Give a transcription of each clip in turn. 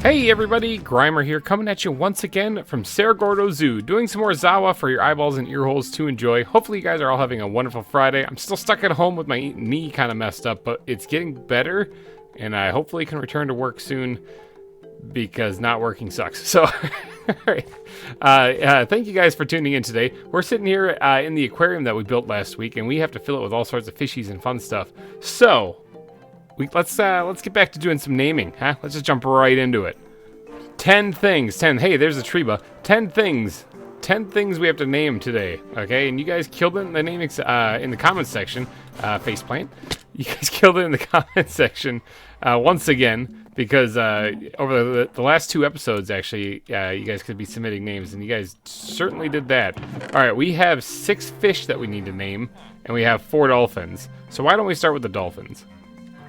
Hey everybody, GReimer here, coming at you once again from Saragordo Zoo, doing some more ZAWA for your eyeballs and ear holes to enjoy. Hopefully you guys are all having a wonderful Friday. I'm still stuck at home with my knee kind of messed up, but it's getting better, and I hopefully can return to work soon, because not working sucks. So, alright. Thank you guys for tuning in today. We're sitting here in the aquarium that we built last week, and we have to fill it with all sorts of fishies and fun stuff. So, let's get back to doing some naming, huh? Let's just jump right into it. 10 things. Hey, there's a Treba. 10 things. 10 things we have to name today, okay? And you guys killed it in the naming in the comments section. Faceplant. You guys killed it in the comments section once again, because over the last 2 episodes, actually, you guys could be submitting names, and you guys certainly did that. All right, we have 6 fish that we need to name, and we have 4 dolphins. So why don't we start with the dolphins?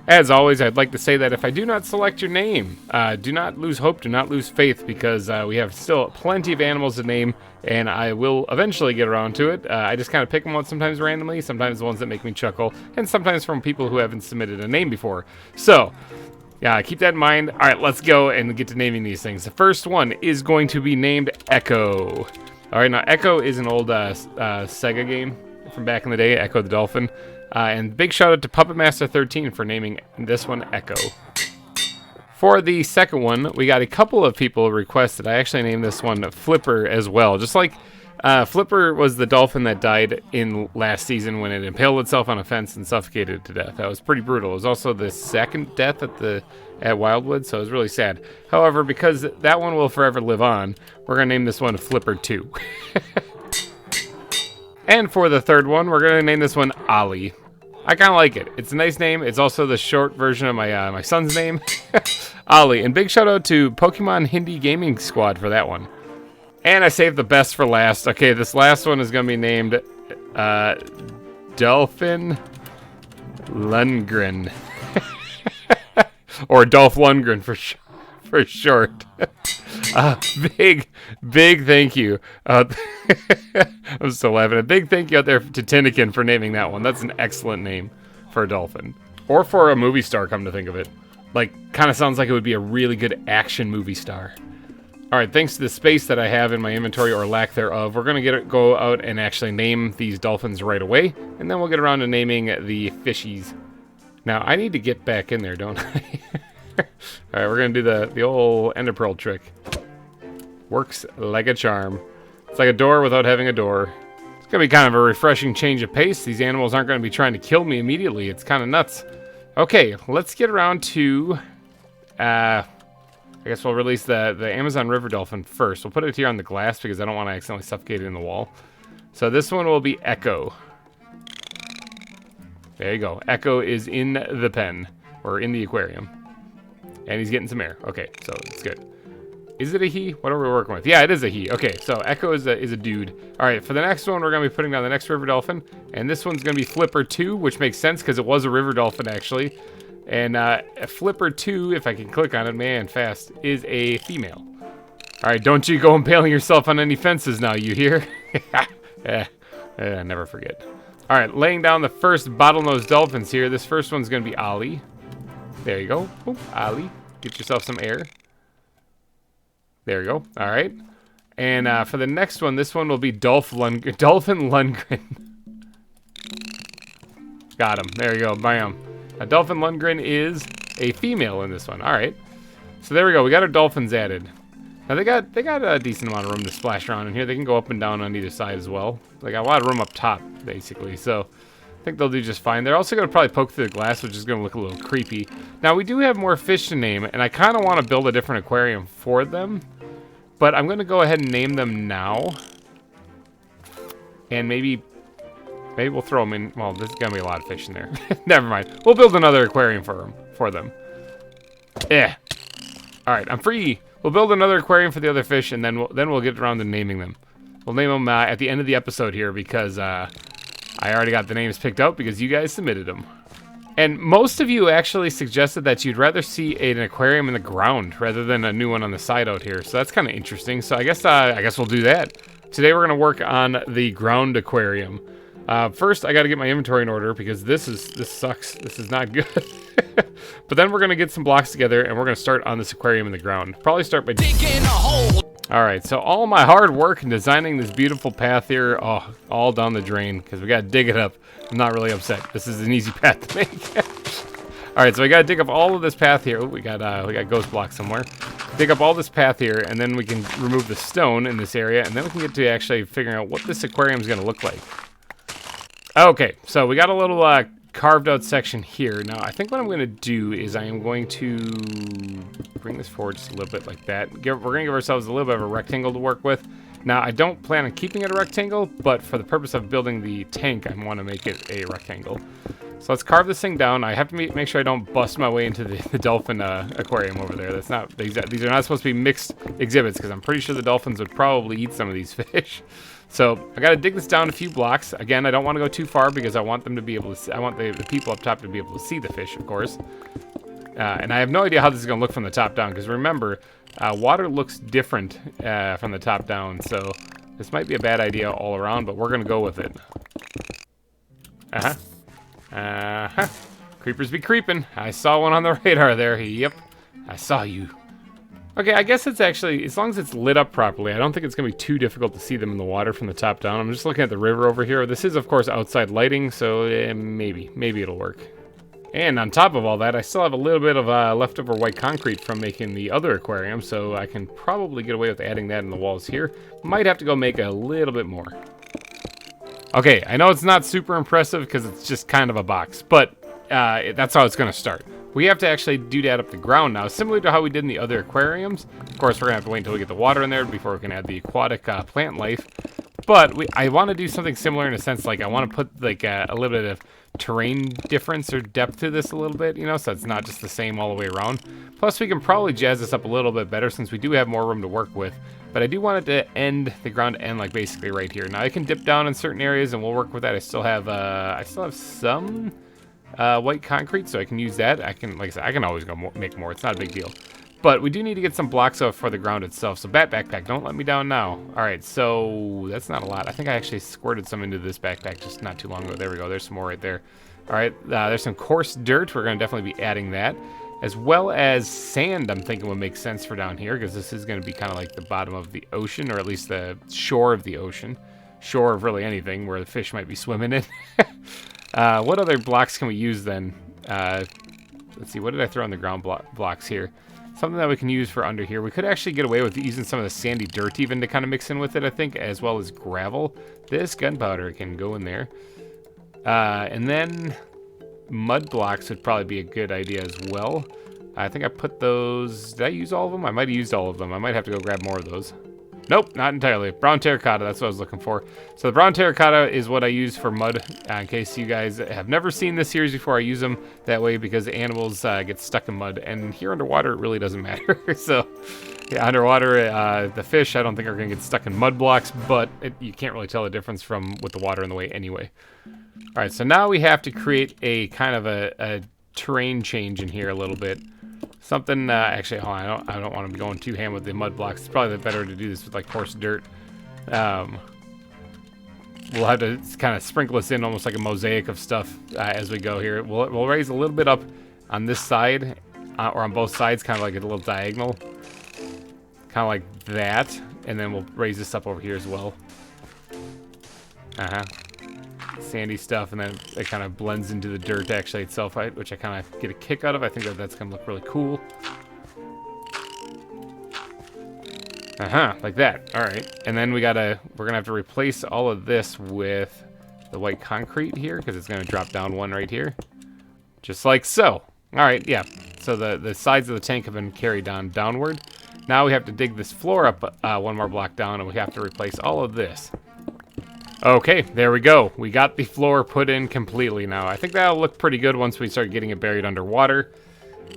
As always, I'd like to say that if I do not select your name, do not lose hope, do not lose faith, because we have still plenty of animals to name, and I will eventually get around to it. I just kind of pick them out sometimes randomly, sometimes the ones that make me chuckle, and sometimes from people who haven't submitted a name before. So, yeah, keep that in mind. All right, let's go and get to naming these things. The first one is going to be named Echo. All right, now Echo is an old Sega game from back in the day, Echo the Dolphin. And big shout out to Puppet Master 13 for naming this one Echo. For the second one, we got a couple of people request that I actually named this one Flipper as well. Just like Flipper was the dolphin that died in last season when it impaled itself on a fence and suffocated to death. That was pretty brutal. It was also the second death at Wildwood, so it was really sad. However, because that one will forever live on, we're going to name this one Flipper 2. And for the third one, we're going to name this one Ollie. I kind of like it. It's a nice name. It's also the short version of my son's name, Ollie. And big shout out to Pokemon Hindi Gaming Squad for that one. And I saved the best for last. Okay, this last one is going to be named Dolphin Lundgren. Or Dolph Lundgren for short. Big thank you. I'm still laughing. A big thank you out there to Tinnikin for naming that one. That's an excellent name for a dolphin. Or for a movie star, come to think of it. Like, kind of sounds like it would be a really good action movie star. Alright, thanks to the space that I have in my inventory, or lack thereof, we're going to go out and actually name these dolphins right away. And then we'll get around to naming the fishies. Now, I need to get back in there, don't I? Alright, we're going to do the old ender pearl trick. Works like a charm. It's like a door without having a door. It's going to be kind of a refreshing change of pace. These animals aren't going to be trying to kill me immediately. It's kind of nuts. Okay, let's get around to... I guess we'll release the Amazon River Dolphin first. We'll put it here on the glass because I don't want to accidentally suffocate it in the wall. So this one will be Echo. There you go. Echo is in the pen. Or in the aquarium. And he's getting some air. Okay, so it's good. Is it a he? What are we working with? Yeah, it is a he. Okay, so Echo is a dude. All right, for the next one, we're going to be putting down the next river dolphin. And this one's going to be Flipper 2, which makes sense because it was a river dolphin, actually. And Flipper 2, if I can click on it, man, fast, is a female. All right, don't you go impaling yourself on any fences now, you hear? Never forget. All right, laying down the first bottlenose dolphins here. This first one's going to be Ollie. There you go. Oop, Ollie. Get yourself some air. There you go. All right. And for the next one, this one will be Dolphin Lundgren. Got him. There you go. Bam. Dolphin Lundgren is a female in this one. All right. So there we go. We got our dolphins added. Now they got a decent amount of room to splash around in here. They can go up and down on either side as well. They got a lot of room up top, basically. So I think they'll do just fine. They're also going to probably poke through the glass, which is going to look a little creepy. Now, we do have more fish to name, and I kind of want to build a different aquarium for them. But I'm going to go ahead and name them now. And maybe we'll throw them in. Well, there's going to be a lot of fish in there. Never mind. We'll build another aquarium for them. Yeah. All right, I'm free. We'll build another aquarium for the other fish, and then we'll get around to naming them. We'll name them at the end of the episode here because... I already got the names picked out because you guys submitted them. And most of you actually suggested that you'd rather see an aquarium in the ground rather than a new one on the side out here. So that's kind of interesting. So I guess we'll do that. Today we're going to work on the ground aquarium. First, I got to get my inventory in order because this sucks. This is not good. But then we're going to get some blocks together and we're going to start on this aquarium in the ground. Probably start by digging a hole. All right, so all my hard work in designing this beautiful path here, all down the drain because we got to dig it up. I'm not really upset. This is an easy path to make. All right, so we got to dig up all of this path here. Ooh, we got ghost blocks somewhere. Dig up all this path here, and then we can remove the stone in this area, and then we can get to actually figuring out what this aquarium is going to look like. Okay, so we got a little carved out section here. Now, I think what I'm going to do is I am going to bring this forward just a little bit like that. We're going to give ourselves a little bit of a rectangle to work with. Now, I don't plan on keeping it a rectangle, but for the purpose of building the tank, I want to make it a rectangle. So let's carve this thing down. I have to make sure I don't bust my way into the dolphin aquarium over there. That's not these are not supposed to be mixed exhibits because I'm pretty sure the dolphins would probably eat some of these fish. So I got to dig this down a few blocks. Again, I don't want to go too far because I want them to be able to see, I want the people up top to be able to see the fish, of course. And I have no idea how this is going to look from the top down because remember, water looks different from the top down. So this might be a bad idea all around, but we're going to go with it. Creepers be creeping. I saw one on the radar there. Yep, I saw you. Okay, I guess it's actually, as long as it's lit up properly, I don't think it's going to be too difficult to see them in the water from the top down. I'm just looking at the river over here. This is, of course, outside lighting, so maybe it'll work. And on top of all that, I still have a little bit of leftover white concrete from making the other aquarium, so I can probably get away with adding that in the walls here. Might have to go make a little bit more. Okay, I know it's not super impressive because it's just kind of a box, but that's how it's going to start. We have to actually do that up the ground now, similar to how we did in the other aquariums. Of course, we're going to have to wait until we get the water in there before we can add the aquatic plant life. But I want to do something similar in a sense, like I want to put like a little bit of terrain difference or depth to this a little bit, you know, so it's not just the same all the way around. Plus, we can probably jazz this up a little bit better since we do have more room to work with. But I do want it to end, the ground to end like basically right here. Now I can dip down in certain areas and we'll work with that. I still have some white concrete, so I can use that. I can, like I said, I can always go make more. It's not a big deal. But we do need to get some blocks up for the ground itself. So bat backpack, don't let me down now. All right, so that's not a lot. I think I actually squirted some into this backpack just not too long ago. There we go. There's some more right there. All right, there's some coarse dirt. We're going to definitely be adding that. As well as sand, I'm thinking would make sense for down here because this is going to be kind of like the bottom of the ocean, or at least the shore of the ocean. Shore of really anything where the fish might be swimming in. What other blocks can we use then? Let's see, what did I throw on the ground blocks here? Something that we can use for under here. We could actually get away with using some of the sandy dirt even to kind of mix in with it, I think, as well as gravel. This gunpowder can go in there. And then mud blocks would probably be a good idea as well. I think I put those... Did I use all of them? I might have used all of them. I might have to go grab more of those. Nope, not entirely. Brown terracotta, that's what I was looking for. So the brown terracotta is what I use for mud. In case you guys have never seen this series before, I use them that way because animals get stuck in mud. And here underwater, it really doesn't matter. So yeah, underwater, the fish, I don't think are going to get stuck in mud blocks, but you can't really tell the difference from with the water in the way anyway. All right, so now we have to create a kind of a terrain change in here a little bit. Something, actually, hold on, I don't want to be going too ham with the mud blocks. It's probably better to do this with like coarse dirt. We'll have to kind of sprinkle this in almost like a mosaic of stuff as we go here. We'll raise a little bit up on this side, or on both sides, kind of like a little diagonal. Kind of like that. And then we'll raise this up over here as well. Sandy stuff, and then it kind of blends into the dirt actually itself, which I kind of get a kick out of. I think that's going to look really cool. Like that. All right, and then we're gonna have to replace all of this with the white concrete here because it's going to drop down one right here, just like so. All right, yeah. So the sides of the tank have been carried downward. Now we have to dig this floor up one more block down, and we have to replace all of this. Okay, there we go. We got the floor put in completely now. I think that'll look pretty good once we start getting it buried underwater.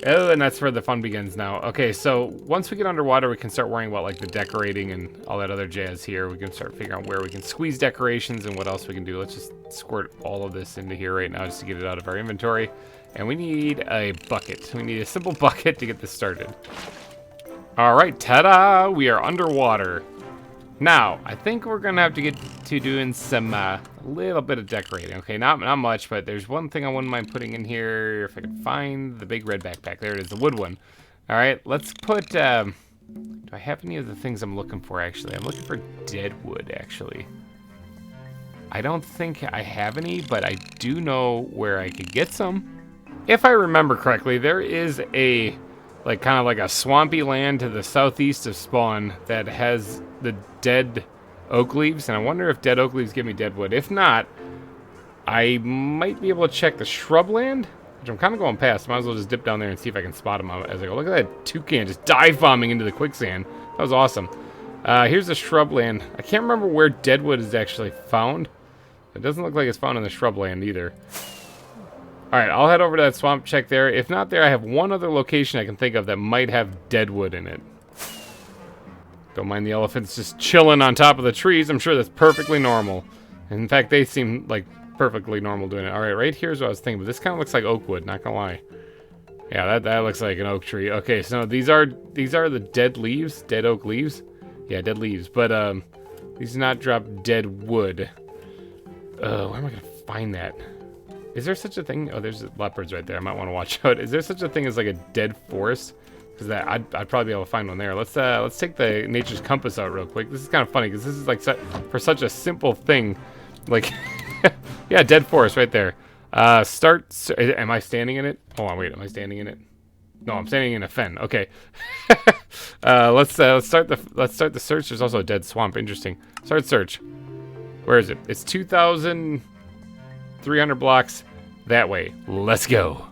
Oh, and that's where the fun begins now. Okay, so once we get underwater, we can start worrying about like the decorating and all that other jazz here. We can start figuring out where we can squeeze decorations and what else we can do. Let's just squirt all of this into here right now just to get it out of our inventory. And we need a bucket. We need a simple bucket to get this started. All right, ta-da! We are underwater. Now, I think we're gonna have to get to doing some a little bit of decorating. Okay, not much, but there's one thing I wouldn't mind putting in here if I could find the big red backpack. There it is, the wood one. All right, let's put. Do I have any of the things I'm looking for? Actually, I'm looking for dead wood. Actually, I don't think I have any, but I do know where I could get some. If I remember correctly, there is a kind of like a swampy land to the southeast of spawn that has the dead oak leaves, and I wonder if dead oak leaves give me dead wood. If not, I might be able to check the shrubland, which I'm kind of going past. Might as well just dip down there and see if I can spot him as I go. Look at that toucan just dive bombing into the quicksand. That was awesome. Here's the shrubland. I can't remember where deadwood is actually found. It doesn't look like it's found in the shrubland either. Alright, I'll head over to that swamp, check there. If not there, I have one other location I can think of that might have deadwood in it. Don't mind the elephants just chilling on top of the trees. I'm sure that's perfectly normal. In fact, they seem like perfectly normal doing it. Alright, right here's what I was thinking, but this kind of looks like oak wood, not gonna lie. Yeah, that looks like an oak tree. Okay, so these are the dead leaves, dead oak leaves. Yeah, dead leaves, but these do not drop dead wood. Where am I gonna find that? Is there such a thing? Oh, there's leopards right there. I might want to watch out. Is there such a thing as like a dead forest? Because I'd probably be able to find one there. Let's take the nature's compass out real quick. This is kind of funny because this is like for such a simple thing, like yeah, dead forest right there. Am I standing in it? Hold on, wait. Am I standing in it? No, I'm standing in a fen. Okay. Let's start the search. There's also a dead swamp. Interesting. Start search. Where is it? It's 2,300 blocks that way. Let's go.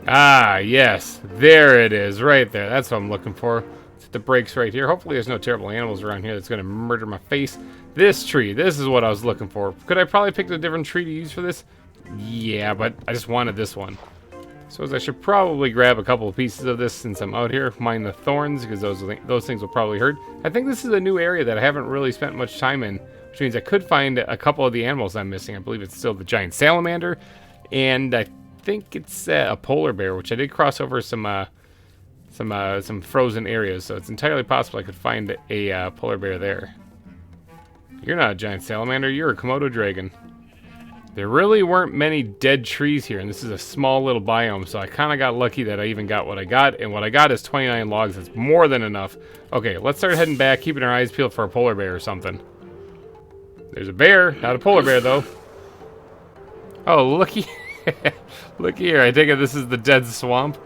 Ah, yes. There it is. Right there. That's what I'm looking for. Let's hit the brakes right here. Hopefully there's no terrible animals around here that's going to murder my face. This tree. This is what I was looking for. Could I probably pick a different tree to use for this? Yeah, but I just wanted this one. So I should probably grab a couple of pieces of this since I'm out here. Mind the thorns, because those things will probably hurt. I think this is a new area that I haven't really spent much time in, which means I could find a couple of the animals I'm missing. I believe it's still the giant salamander, and I think it's a polar bear, which I did cross over some frozen areas, so it's entirely possible I could find a polar bear there. You're not a giant salamander, you're a Komodo dragon. There really weren't many dead trees here, and this is a small little biome, so I kind of got lucky that I even got what I got, and what I got is 29 logs. That's more than enough. Okay, let's start heading back, keeping our eyes peeled for a polar bear or something. There's a bear, not a polar bear, though. Oh, looky. Look here, I take it this is the dead swamp.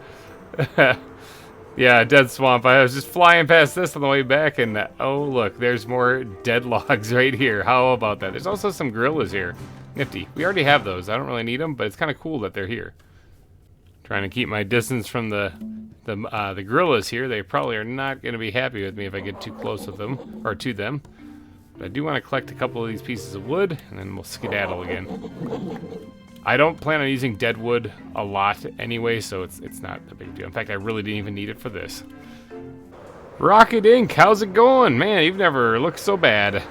Yeah, dead swamp. I was just flying past this on the way back, and oh, look, there's more dead logs right here. How about that? There's also some gorillas here. Nifty. We already have those. I don't really need them, but it's kind of cool that they're here. Trying to keep my distance from the gorillas here. They probably are not going to be happy with me if I get too close with them, or to them. But I do want to collect a couple of these pieces of wood, and then we'll skedaddle again. I don't plan on using dead wood a lot anyway, so it's not a big deal. In fact, I really didn't even need it for this. Rocket Inc., how's it going? Man, you've never looked so bad.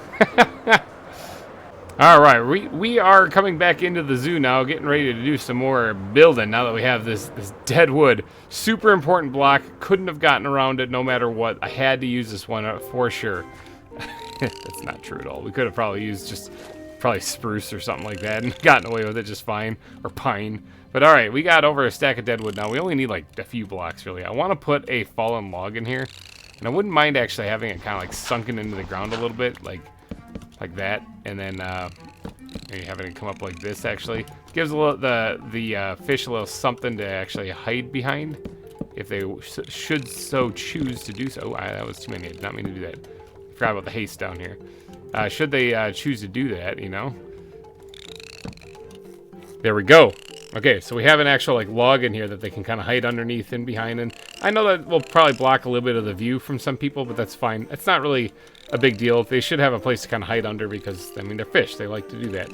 Alright, we are coming back into the zoo now, getting ready to do some more building now that we have this dead wood. Super important block, couldn't have gotten around it no matter what. I had to use this one for sure. That's not true at all. We could have probably used just spruce or something like that and gotten away with it just fine, or pine. But alright, we got over a stack of dead wood now. We only need like a few blocks really. I want to put a fallen log in here, and I wouldn't mind actually having it kind of like sunken into the ground a little bit, like that, and then maybe having it come up like this. Actually gives a little the fish a little something to actually hide behind if they should so choose to do so. That was too many. I did not mean to do that. Forgot about the haste down here. Should they choose to do that, you know. There we go. Okay, so we have an actual like log in here that they can kind of hide underneath and behind, and I know that will probably block a little bit of the view from some people, but that's fine. It's not really a big deal. They should have a place to kind of hide under because, I mean, they're fish. They like to do that.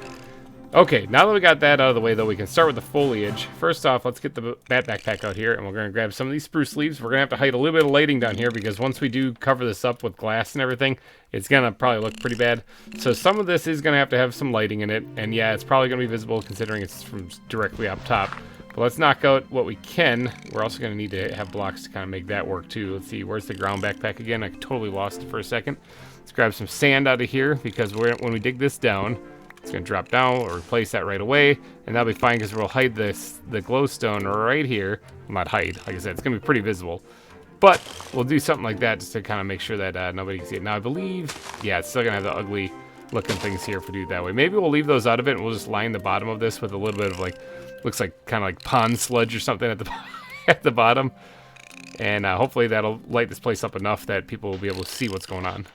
Okay, now that we got that out of the way, though, we can start with the foliage. First off, let's get the bat backpack out here, and we're going to grab some of these spruce leaves. We're going to have to hide a little bit of lighting down here because once we do cover this up with glass and everything, it's going to probably look pretty bad. So some of this is going to have some lighting in it, and yeah, it's probably going to be visible considering it's from directly up top. But let's knock out what we can. We're also going to need to have blocks to kind of make that work too. Let's see, where's the ground backpack again? I totally lost it for a second. Let's grab some sand out of here, because when we dig this down, it's going to drop down. We'll replace that right away, and that'll be fine because we'll hide the glowstone right here. Well, not hide, like I said, it's going to be pretty visible. But we'll do something like that just to kind of make sure that nobody can see it. Now, I believe, yeah, it's still going to have the ugly looking things here if we do it that way. Maybe we'll leave those out of it, and we'll just line the bottom of this with a little bit of, like, looks like kind of like pond sludge or something at the at the bottom. And hopefully that'll light this place up enough that people will be able to see what's going on.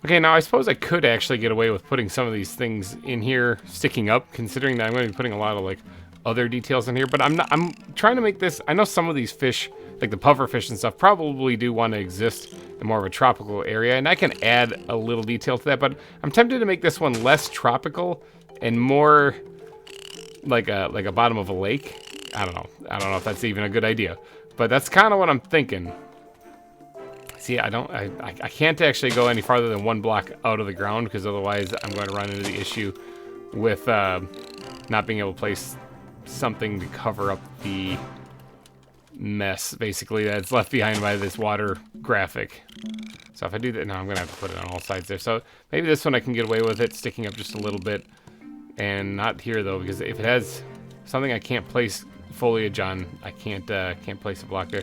Okay, now I suppose I could actually get away with putting some of these things in here sticking up, considering that I'm going to be putting a lot of, like, other details in here. But I'm trying to make this, I know some of these fish, like the puffer fish and stuff, probably do want to exist in more of a tropical area, and I can add a little detail to that, but I'm tempted to make this one less tropical and more like a bottom of a lake. I don't know if that's even a good idea, but that's kind of what I'm thinking. See, I can't actually go any farther than 1 block out of the ground, because otherwise I'm going to run into the issue with not being able to place something to cover up the mess, basically, that's left behind by this water graphic. So if I do that, now I'm gonna have to put it on all sides there. So maybe this one I can get away with it sticking up just a little bit, and not here though, because if it has something I can't place foliage on, I can't place a block there.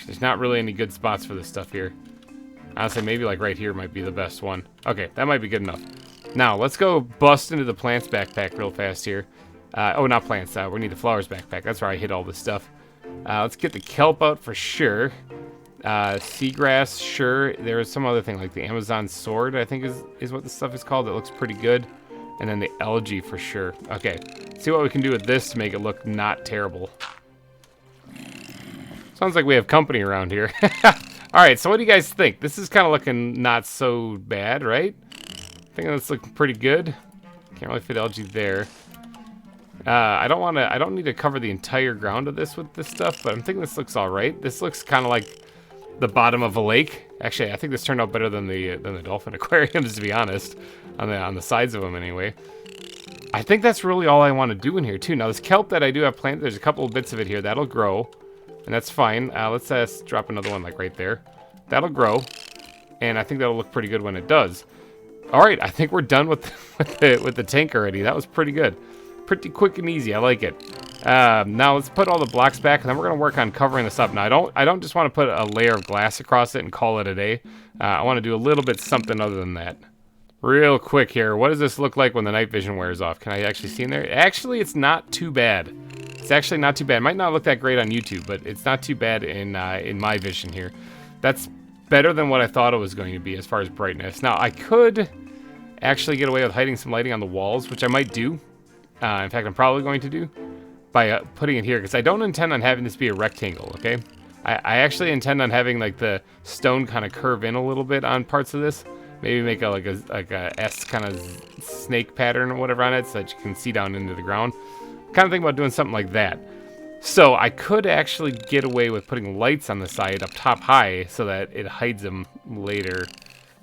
There's not really any good spots for this stuff here. Honestly, maybe like right here might be the best one. Okay, that might be good enough. Now let's go bust into the plants backpack real fast here. Oh, not plants. We need the flowers backpack. That's where I hid all this stuff. Let's get the kelp out for sure. Seagrass, sure. There is some other thing like the Amazon sword, I think is what this stuff is called. It looks pretty good. And then the algae for sure. Okay, see what we can do with this to make it look not terrible. Sounds like we have company around here. Alright, so what do you guys think? This is kind of looking not so bad, right? I think that's looking pretty good. Can't really fit algae there. I don't need to cover the entire ground of this with this stuff, but I'm thinking this looks all right. This looks kind of like the bottom of a lake. Actually, I think this turned out better than the dolphin aquariums, to be honest, on the sides of them anyway. I think that's really all I want to do in here too. Now this kelp that I do have planted, there's a couple of bits of it here that'll grow, and that's fine. Let's drop another one like right there. That'll grow, and I think that'll look pretty good when it does. All right, I think we're done with the tank already. That was pretty good. Pretty quick and easy. I like it. Now let's put all the blocks back, and then we're gonna work on covering this up. Now I don't just want to put a layer of glass across it and call it a day. I want to do a little bit something other than that. Real quick here, what does this look like when the night vision wears off? Can I actually see in there? Actually, it's not too bad. It's actually not too bad. It might not look that great on YouTube, but it's not too bad in my vision here. That's better than what I thought it was going to be as far as brightness. Now I could actually get away with hiding some lighting on the walls, which I might do. In fact, I'm probably going to do by putting it here, because I don't intend on having this be a rectangle, okay? I actually intend on having like the stone kind of curve in a little bit on parts of this. Maybe make like a S kind of snake pattern or whatever on it, so that you can see down into the ground. Kind of think about doing something like that. So I could actually get away with putting lights on the side up top high so that it hides them later.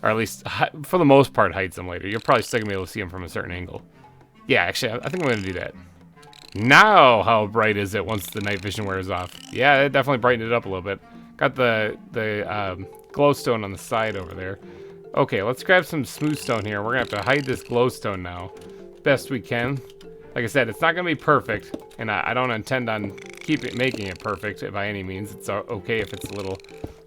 Or at least, for the most part, hides them later. You're probably still going to be able to see them from a certain angle. Yeah, actually, I think I'm going to do that. Now, how bright is it once the night vision wears off? Yeah, it definitely brightened it up a little bit. Got the glowstone on the side over there. Okay, let's grab some smooth stone here. We're going to have to hide this glowstone now. Best we can. Like I said, it's not going to be perfect, and I don't intend on making it perfect by any means. It's okay if it's a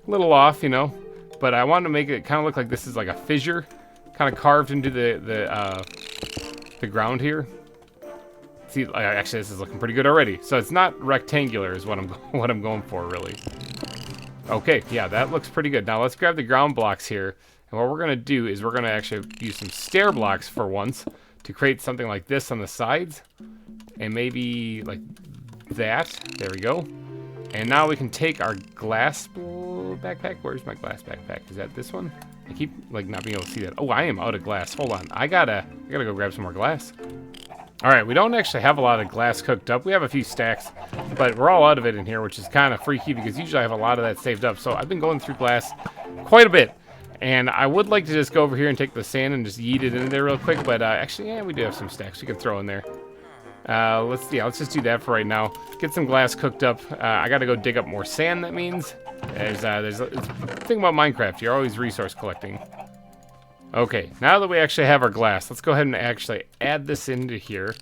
little off, you know. But I want to make it kind of look like this is like a fissure, kind of carved into the ground here. See, actually, this is looking pretty good already. So it's not rectangular, is what I'm going for, really. Okay, yeah, that looks pretty good. Now let's grab the ground blocks here, and what we're gonna do is we're gonna actually use some stair blocks for once to create something like this on the sides, and maybe like that. There we go. And now we can take our glass backpack. Where's my glass backpack? Is that this one? I keep like not being able to see that. Oh, I am out of glass. Hold on. I gotta go grab some more glass. All right, we don't actually have a lot of glass cooked up. We have a few stacks, but we're all out of it in here, which is kind of freaky because usually I have a lot of that saved up. So I've been going through glass quite a bit, and I would like to just go over here and take the sand and just yeet it in there real quick. But actually, yeah, we do have some stacks we can throw in there. Let's just do that for right now. Get some glass cooked up. I gotta go dig up more sand, that means. There's the thing about Minecraft, you're always resource collecting. Okay, now that we actually have our glass, let's go ahead and actually add this into here.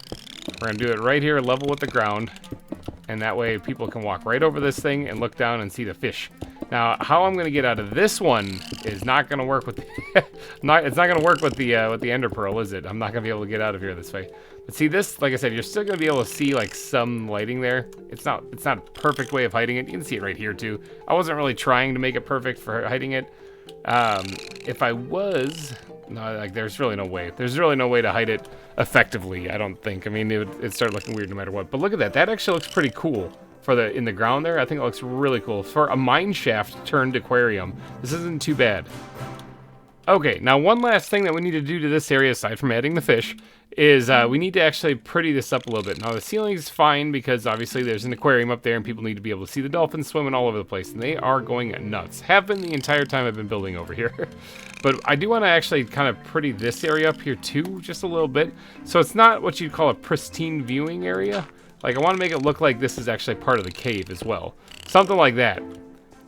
We're gonna do it right here, level with the ground. And that way people can walk right over this thing and look down and see the fish. Now, how I'm gonna get out of this one is not gonna work with it's not gonna work with the ender pearl, is it? I'm not gonna be able to get out of here this way. But see this, like I said, you're still gonna be able to see like some lighting there. It's not a perfect way of hiding it. You can see it right here too. I wasn't really trying to make it perfect for hiding it. If I was, no, like there's really no way. There's really no way to hide it effectively, I don't think. I mean, it'd start looking weird no matter what. But look at that. That actually looks pretty cool for in the ground there. I think it looks really cool. For a mine shaft turned aquarium, this isn't too bad. Okay, now one last thing that we need to do to this area, aside from adding the fish, is we need to actually pretty this up a little bit. Now the ceiling is fine because obviously there's an aquarium up there and people need to be able to see the dolphins swimming all over the place, and they are going nuts. Have been the entire time I've been building over here. But I do want to actually kind of pretty this area up here too, just a little bit. So it's not what you'd call a pristine viewing area. Like I want to make it look like this is actually part of the cave as well. Something like that.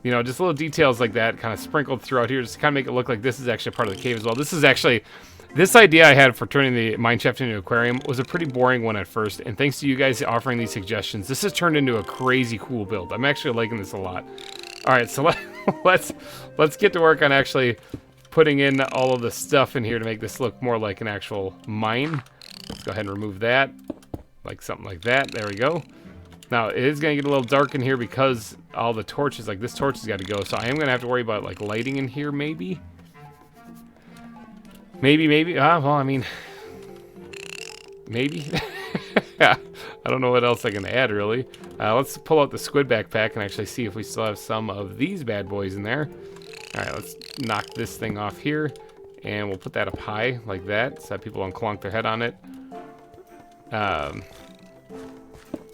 You know, just little details like that kind of sprinkled throughout here just to kind of make it look like this is actually part of the cave as well. This is actually, this idea I had for turning the mine shaft into an aquarium was a pretty boring one at first. And thanks to you guys offering these suggestions, this has turned into a crazy cool build. I'm actually liking this a lot. All right, so let's get to work on actually putting in all of the stuff in here to make this look more like an actual mine. Let's go ahead and remove that, like something like that. There we go. Now, it is going to get a little dark in here because all the torches, like this torch has got to go. So I am going to have to worry about like lighting in here, maybe. Maybe. Well, I mean, maybe. I don't know what else I can add, really. Let's pull out the squid backpack and actually see if we still have some of these bad boys in there. All right, let's knock this thing off here. And we'll put that up high like that so that people don't clonk their head on it.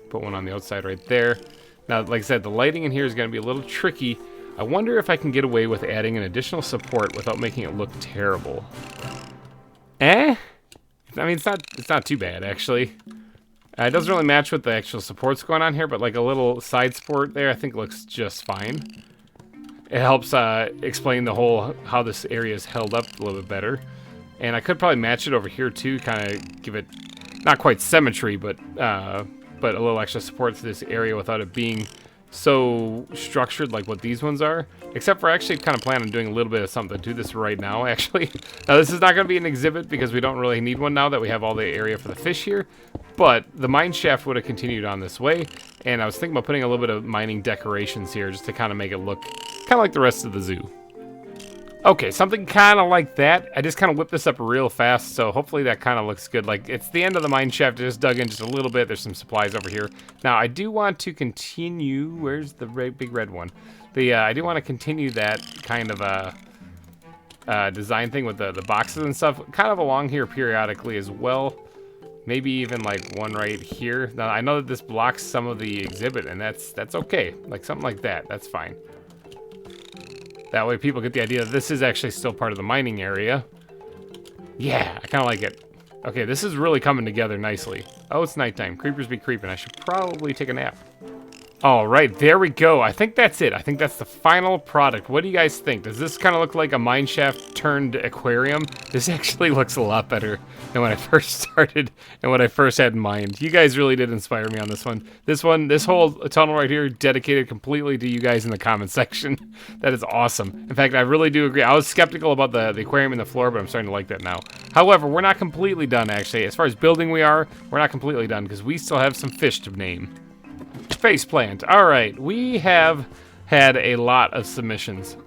Put one on the outside right there. Now, like I said, the lighting in here is going to be a little tricky. I wonder if I can get away with adding an additional support without making it look terrible. I mean, it's not too bad, actually. It doesn't really match with the actual supports going on here, but like a little side support there I think looks just fine. It helps explain the whole, how this area is held up a little bit better. And I could probably match it over here too, kind of give it, not quite symmetry, but a little extra support to this area without it being so structured like what these ones are. Except for actually kind of plan on doing a little bit of something to this right now, actually. Now, this is not going to be an exhibit because we don't really need one now that we have all the area for the fish here. But the mine shaft would have continued on this way. And I was thinking about putting a little bit of mining decorations here just to kind of make it look kind of like the rest of the zoo. Okay, something kind of like that. I just kind of whipped this up real fast, so hopefully that kind of looks good. Like, it's the end of the mine shaft. I just dug in just a little bit. There's some supplies over here. Now, I do want to continue... Where's the big red one? I do want to continue that kind of design thing with the boxes and stuff kind of along here periodically as well. Maybe even, like, one right here. Now, I know that this blocks some of the exhibit, and that's okay. Like, something like that. That's fine. That way people get the idea that this is actually still part of the mining area. Yeah, I kind of like it. Okay, this is really coming together nicely. Oh, it's nighttime. Creepers be creeping. I should probably take a nap. All right, there we go. I think that's it. I think that's the final product. What do you guys think? Does this kind of look like a mine shaft turned aquarium? This actually looks a lot better than when I first started and what I first had in mind. You guys really did inspire me on this one. This whole tunnel right here, dedicated completely to you guys in the comment section. That is awesome. In fact, I really do agree. I was skeptical about the aquarium and the floor, but I'm starting to like that now. However, we're not completely done, actually. As far as building we're not completely done because we still have some fish to name. Faceplant. All right, we have had a lot of submissions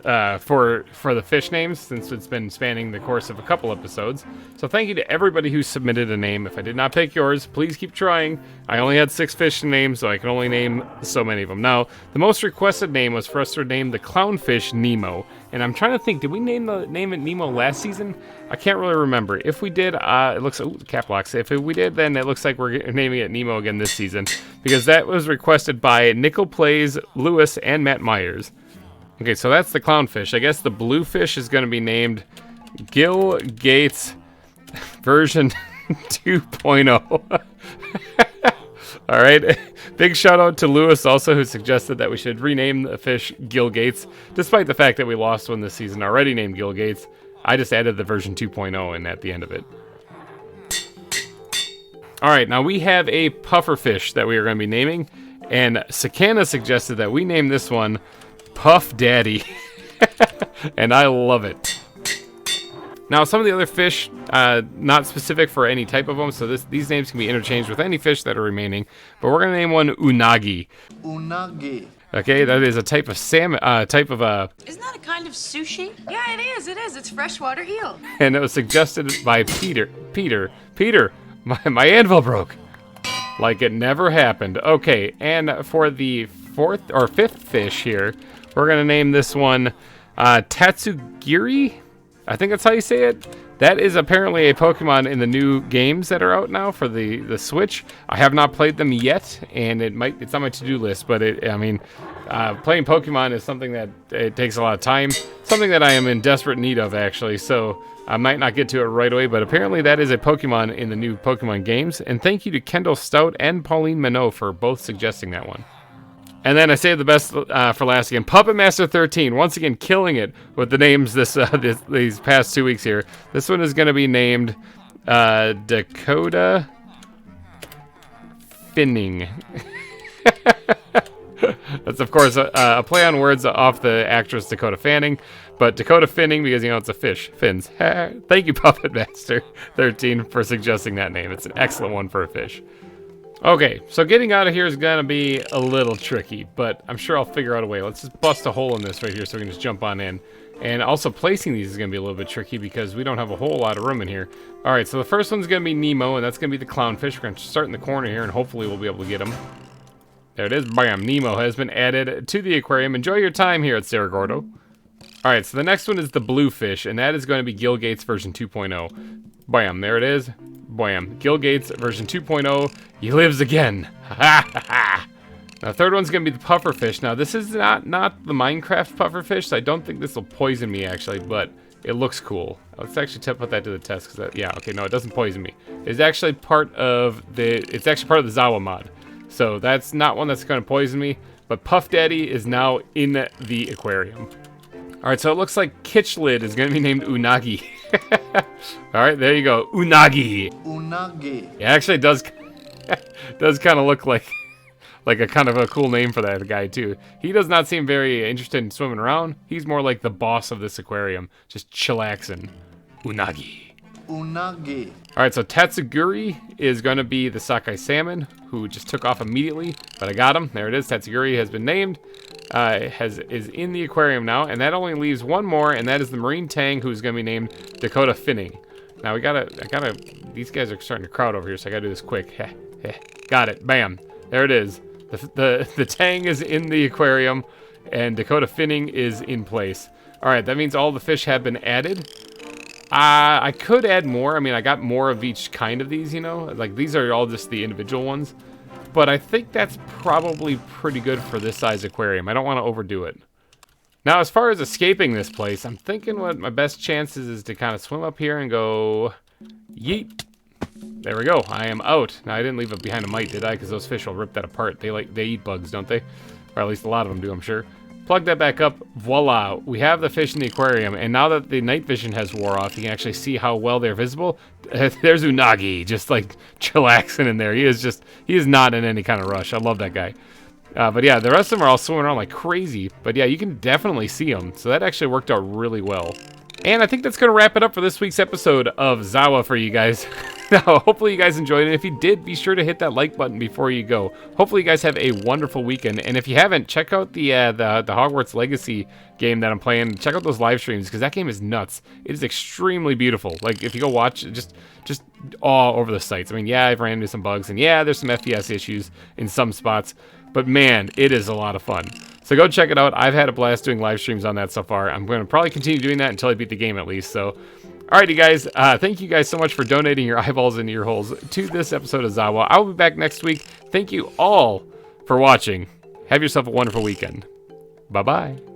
for the fish names since it's been spanning the course of a couple episodes. So thank you to everybody who submitted a name. If I did not pick yours, please keep trying. I only had 6 fish to name, so I can only name so many of them. Now, the most requested name was for us to name the clownfish Nemo. And I'm trying to think, did we name it Nemo last season? I can't really remember. If we did, it looks, cap locks. If we did, then it looks like we're naming it Nemo again this season. Because that was requested by Nickel Plays, Lewis, and Matt Myers. Okay, so that's the clownfish. I guess the bluefish is going to be named Gil Gates version 2.0. All right. Big shout out to Lewis also, who suggested that we should rename the fish Gill Gates, despite the fact that we lost one this season already named Gill Gates. I just added the version 2.0 in at the end of it. All right, now we have a puffer fish that we are going to be naming, and Sakana suggested that we name this one Puff Daddy, and I love it. Now, some of the other fish, not specific for any type of them, so these names can be interchanged with any fish that are remaining, but we're going to name one Unagi. Unagi. Okay, that is a type of salmon, Isn't that a kind of sushi? Yeah, it is. It is. It's freshwater eel. And it was suggested by Peter, my anvil broke. Like it never happened. Okay, and for the fifth fish here, we're going to name this one Tatsugiri? I think that's how you say it. That is apparently a Pokemon in the new games that are out now for the Switch. I have not played them yet, and it's on my to-do list, but playing Pokemon is something that it takes a lot of time. Something that I am in desperate need of, actually, so I might not get to it right away, but apparently that is a Pokemon in the new Pokemon games. And thank you to Kendall Stout and Pauline Minot for both suggesting that one. And then I saved the best for last again. Puppet Master 13, once again killing it with the names these past 2 weeks here. This one is going to be named Dakota Finning. That's, of course, a play on words off the actress Dakota Fanning. But Dakota Finning because, it's a fish. Fins. Thank you, Puppet Master 13, for suggesting that name. It's an excellent one for a fish. Okay, so getting out of here is going to be a little tricky, but I'm sure I'll figure out a way. Let's just bust a hole in this right here so we can just jump on in. And also placing these is going to be a little bit tricky because we don't have a whole lot of room in here. All right, so the first one's going to be Nemo, and that's going to be the clownfish. We're going to start in the corner here, and hopefully we'll be able to get him. There it is. Bam, Nemo has been added to the aquarium. Enjoy your time here at Cerro Gordo. All right, so the next one is the bluefish, and that is going to be Gill Gates version 2.0. Bam, there it is. Bam, Gill Gates version 2.0. He lives again. Ha ha ha. Now, the third one's going to be the pufferfish. Now, this is not the Minecraft pufferfish, so I don't think this will poison me, actually, but it looks cool. Let's actually put that to the test, because yeah, okay, no, it doesn't poison me. It's actually part of the ZAWA mod. So that's not one that's going to poison me, but Puff Daddy is now in the aquarium. All right, so it looks like Kitchlid is going to be named Unagi. All right, there you go, Unagi. Unagi. It actually does kind of look like a kind of a cool name for that guy too. He does not seem very interested in swimming around. He's more like the boss of this aquarium, just chillaxing. Unagi. Unagi. All right, so Tatsugiri is going to be the sockeye salmon, who just took off immediately, but I got him. There it is. Tatsugiri has been named. Is in the aquarium now, and that only leaves one more, and that is the marine tang, who's going to be named Dakota Finning. Now I gotta. These guys are starting to crowd over here, so I gotta do this quick. Got it. Bam. There it is. The tang is in the aquarium, and Dakota Finning is in place. All right, that means all the fish have been added. I could add more. I mean, I got more of each kind of these, like these are all just the individual ones. But I think that's probably pretty good for this size aquarium. I don't want to overdo it. Now, as far as escaping this place, I'm thinking what my best chances is to kind of swim up here and go yeet. There we go. I am out. Now, I didn't leave it behind a mite, did I? Because those fish will rip that apart. They eat bugs, don't they? Or at least a lot of them do, I'm sure. Plug that back up. Voila. We have the fish in the aquarium. And now that the night vision has wore off, you can actually see how well they're visible. There's Unagi, just like chillaxing in there. He is not in any kind of rush. I love that guy. But yeah, the rest of them are all swimming around like crazy. But yeah, you can definitely see them. So that actually worked out really well. And I think that's going to wrap it up for this week's episode of ZAWA for you guys. Now, hopefully you guys enjoyed it. If you did, be sure to hit that like button before you go. Hopefully you guys have a wonderful weekend. And if you haven't, check out the Hogwarts Legacy game that I'm playing. Check out those live streams, because that game is nuts. It is extremely beautiful. Like, if you go watch, just all over the sites. I mean, yeah, I've ran into some bugs, and yeah, there's some FPS issues in some spots. But man, it is a lot of fun. So go check it out. I've had a blast doing live streams on that so far. I'm going to probably continue doing that until I beat the game at least. So, alright, you guys. Thank you guys so much for donating your eyeballs and ear holes to this episode of ZAWA. I will be back next week. Thank you all for watching. Have yourself a wonderful weekend. Bye-bye.